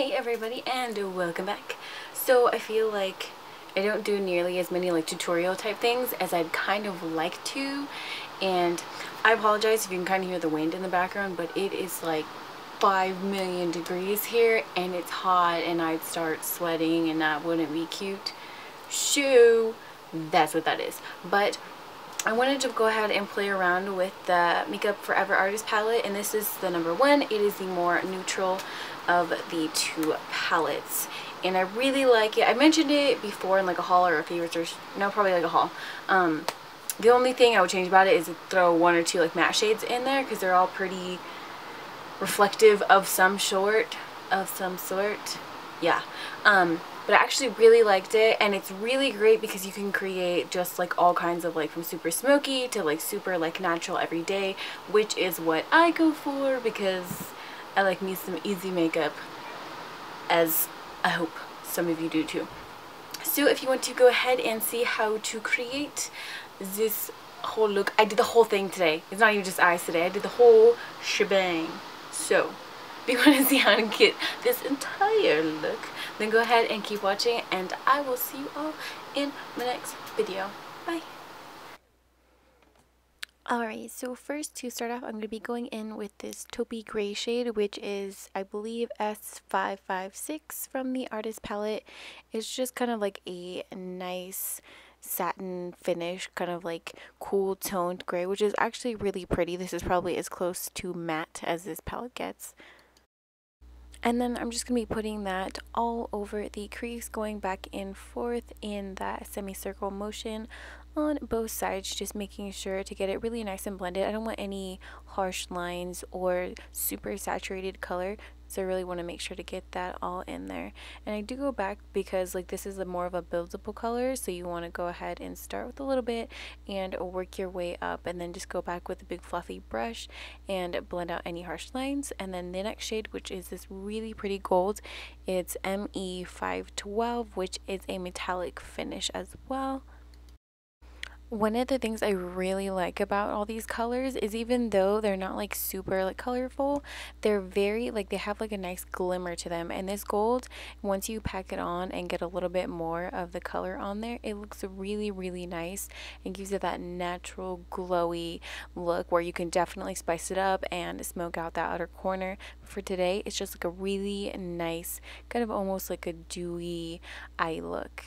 Hey everybody, and welcome back. So I feel like I don't do nearly as many like tutorial type things as I'd kind of like to, and I apologize if you can kind of hear the wind in the background, but it is like 5 million degrees here and it's hot and I'd start sweating and that wouldn't be cute. Shoo, that's what that is. But I wanted to go ahead and play around with the Makeup Forever Artist palette, and this is the number one. It is the more neutral of the two palettes, and I really like it. I mentioned it before in like a haul or a favorites, or no, probably like a haul. The only thing I would change about it is to throw one or two like matte shades in there because they're all pretty reflective of some sort. Yeah. But I actually really liked it, and it's really great because you can create just like all kinds of like from super smoky to like super like natural everyday, which is what I go for because I like me some easy makeup, as I hope some of you do too. So if you want to go ahead and see how to create this whole look, I did the whole thing today. It's not even just eyes today, I did the whole shebang. So if you want to see how to get this entire look, then go ahead and keep watching, and I will see you all in my next video. Bye. Alright, so first to start off, I'm going to be going in with this taupey gray shade, which is, I believe, S556 from the Artist palette. It's just kind of like a nice satin finish, kind of like cool toned gray, which is actually really pretty. This is probably as close to matte as this palette gets. And then I'm just going to be putting that all over the crease, going back and forth in that semicircle motion on both sides, just making sure to get it really nice and blended. I don't want any harsh lines or super saturated color, so I really want to make sure to get that all in there. And I do go back because like this is more of a buildable color, so you want to go ahead and start with a little bit and work your way up, and then just go back with a big fluffy brush and blend out any harsh lines. And then the next shade, which is this really pretty gold, it's ME512, which is a metallic finish as well. One of the things I really like about all these colors is even though they're not like super like colorful, they're very like they have like a nice glimmer to them. And this gold, once you pack it on and get a little bit more of the color on there, it looks really nice and gives it that natural glowy look where you can definitely spice it up and smoke out that outer corner. For today, it's just like a really nice kind of almost like a dewy eye look.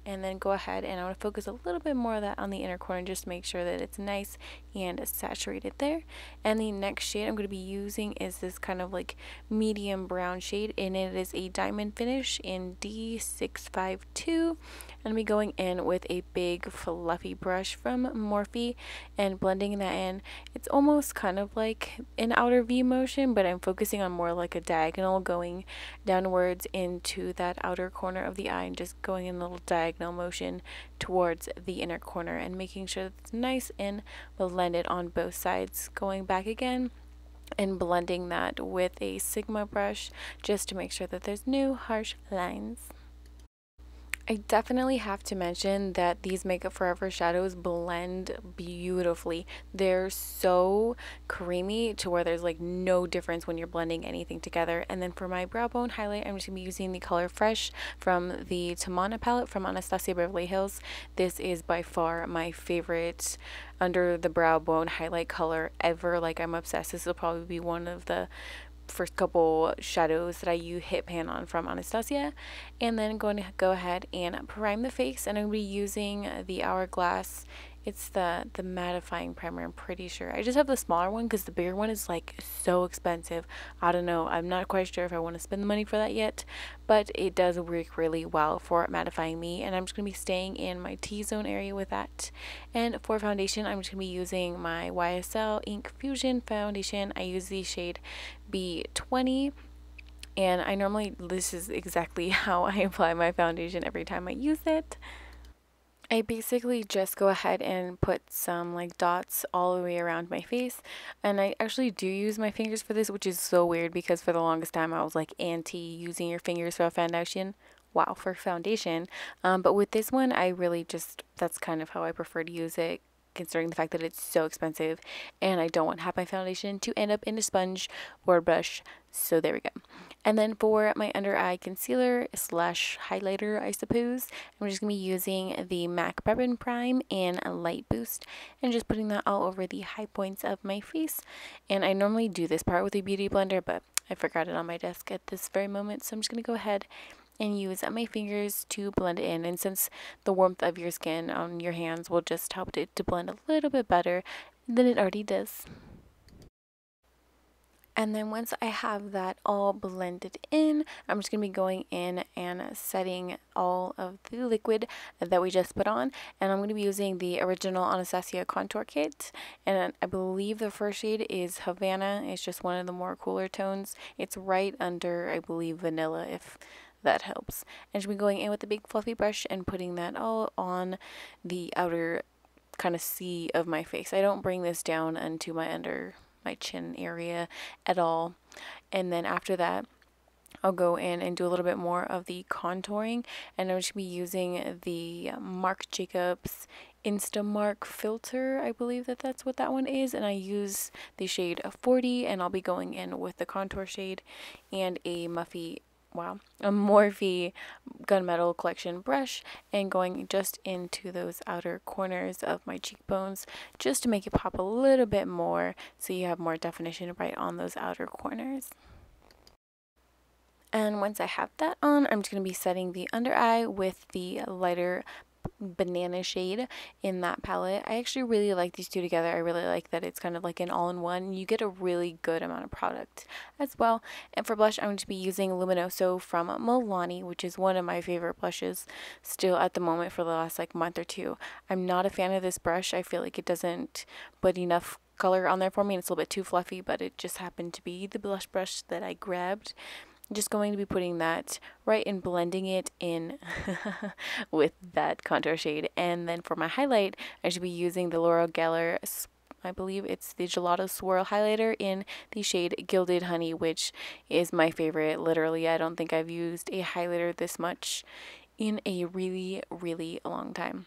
And then go ahead and I want to focus a little bit more of that on the inner corner, just to make sure that it's nice and saturated there. And the next shade I'm going to be using is this kind of like medium brown shade, and it is a diamond finish in D652. I'm going to be going in with a big fluffy brush from Morphe and blending that in. It's almost kind of like an outer V motion, but I'm focusing on more like a diagonal going downwards into that outer corner of the eye and just going in a little diagonal motion towards the inner corner and making sure that it's nice and blended on both sides. Going back again and blending that with a Sigma brush just to make sure that there's no harsh lines. I definitely have to mention that these Makeup Forever shadows blend beautifully. They're so creamy to where there's like no difference when you're blending anything together. And then for my brow bone highlight, I'm just going to be using the color Fresh from the Tamana palette from Anastasia Beverly Hills. This is by far my favorite under the brow bone highlight color ever. Like, I'm obsessed. This will probably be one of the first couple shadows that I hit pan on from Anastasia. And then going to go ahead and prime the face, and I'm going to be using the Hourglass. It's the mattifying primer, I'm pretty sure. I just have the smaller one because the bigger one is like so expensive. I don't know, I'm not quite sure if I want to spend the money for that yet, but it does work really well for mattifying me. And I'm just going to be staying in my T-zone area with that. And for foundation, I'm just going to be using my YSL Ink Fusion foundation. I use the shade B20. And I normally, this is exactly how I apply my foundation every time I use it. I basically just go ahead and put some like dots all the way around my face, and I actually do use my fingers for this, which is so weird because for the longest time I was like anti using your fingers for foundation. Wow, for foundation. But with this one, I really just, that's kind of how I prefer to use it. considering the fact that it's so expensive and I don't want half my foundation to end up in a sponge or a brush. So there we go. And then for my under eye concealer slash highlighter, I suppose, I'm just going to be using the MAC Bourbon Prime in a Light Boost and just putting that all over the high points of my face. And I normally do this part with a beauty blender, but I forgot it on my desk at this very moment, so I'm just going to go ahead and use my fingers to blend it in. And since the warmth of your skin on your hands will just help it to blend a little bit better than it already does. And then once I have that all blended in, I'm just going to be going in and setting all of the liquid that we just put on. And I'm going to be using the original Anastasia contour kit. And I believe the first shade is Havana. It's just one of the more cooler tones. It's right under, I believe, vanilla, if that helps. And just be going in with the big fluffy brush and putting that all on the outer kind of C of my face. I don't bring this down into my chin area at all. And then after that, I'll go in and do a little bit more of the contouring, and I'm just going to be using the Marc Jacobs Instamark filter. I believe that that's what that one is, and I use the shade 40, and I'll be going in with the contour shade and a Morphe Gunmetal Collection brush and going just into those outer corners of my cheekbones just to make it pop a little bit more so you have more definition right on those outer corners. And once I have that on, I'm just going to be setting the under eye with the lighter banana shade in that palette. I actually really like these two together. I really like that it's kind of like an all-in-one. You get a really good amount of product as well. And for blush, I'm going to be using Luminoso from Milani, which is one of my favorite blushes still at the moment for the last like month or two. I'm not a fan of this brush. I feel like it doesn't put enough color on there for me, and it's a little bit too fluffy, but it just happened to be the blush brush that I grabbed. I'm just going to be putting that right and blending it in with that contour shade. And then for my highlight, I should be using the L'Oreal Geller, I believe it's the Gelato Swirl highlighter in the shade Gilded Honey, which is my favorite. Literally, I don't think I've used a highlighter this much in a really, really long time.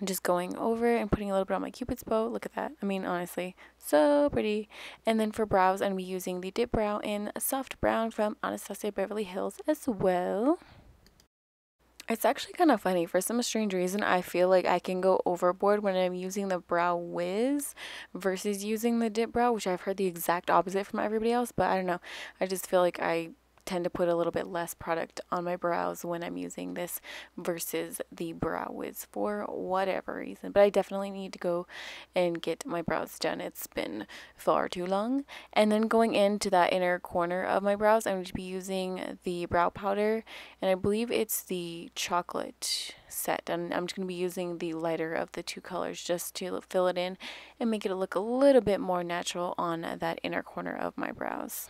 I'm just going over and putting a little bit on my Cupid's bow. Look at that. I mean, honestly, so pretty. And then for brows, I'm going to be using the Dip Brow in Soft Brown from Anastasia Beverly Hills as well. It's actually kind of funny. For some strange reason, I feel like I can go overboard when I'm using the Brow Wiz versus using the Dip Brow, which I've heard the exact opposite from everybody else, but I don't know. I just feel like I tend to put a little bit less product on my brows when I'm using this versus the Brow Wiz for whatever reason. But I definitely need to go and get my brows done. It's been far too long. And then going into that inner corner of my brows, I'm going to be using the brow powder, and I believe it's the chocolate set, and I'm just going to be using the lighter of the two colors just to fill it in and make it look a little bit more natural on that inner corner of my brows.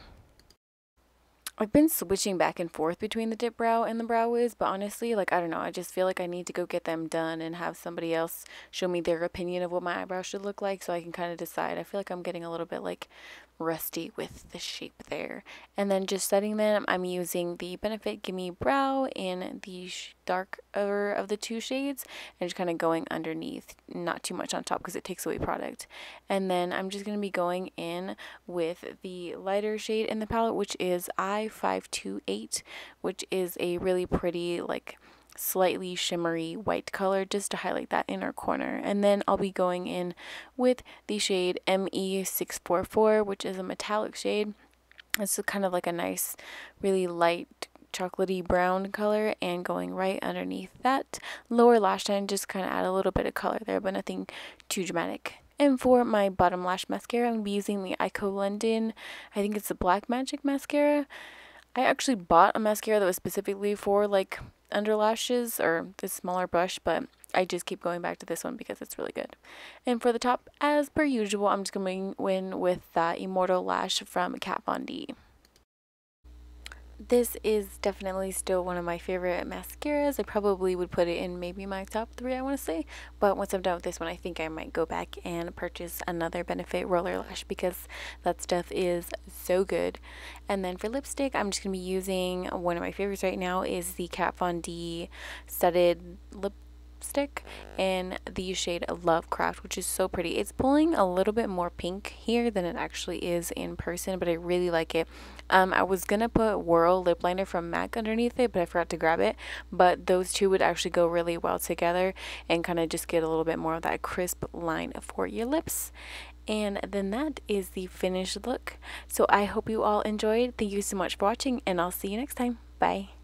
I've been switching back and forth between the Dip Brow and the Brow Wiz, but honestly, like, I don't know, I just feel like I need to go get them done and have somebody else show me their opinion of what my eyebrows should look like so I can kind of decide. I feel like I'm getting a little bit, like, rusty with the shape there. And then just setting them, I'm using the Benefit Gimme Brow in the darker of the two shades and just kind of going underneath, not too much on top because it takes away product. And then I'm just going to be going in with the lighter shade in the palette, which is I-528, which is a really pretty, like, slightly shimmery white color just to highlight that inner corner. And then I'll be going in with the shade ME644, which is a metallic shade. It's kind of like a nice, really light chocolatey brown color, and going right underneath that lower lash line, just kind of add a little bit of color there, but nothing too dramatic. And for my bottom lash mascara, I'm going to be using the Ico London, I think it's the Black Magic mascara. I actually bought a mascara that was specifically for like under lashes or this smaller brush, but I just keep going back to this one because it's really good. And for the top, as per usual, I'm just going to win with that Immortal Lash from Kat Von D. This is definitely still one of my favorite mascaras. I probably would put it in maybe my top 3, I want to say. But once I'm done with this one, I think I might go back and purchase another Benefit Roller Lash because that stuff is so good. And then for lipstick, I'm just going to be using one of my favorites right now is the Kat Von D Studded Lip lipstick in the shade Lovecraft, which is so pretty. It's pulling a little bit more pink here than it actually is in person, but I really like it. I was gonna put Whirl lip liner from MAC underneath it, but I forgot to grab it. But those two would actually go really well together and kind of just get a little bit more of that crisp line for your lips. And then that is the finished look. So I hope you all enjoyed. Thank you so much for watching, and I'll see you next time. Bye.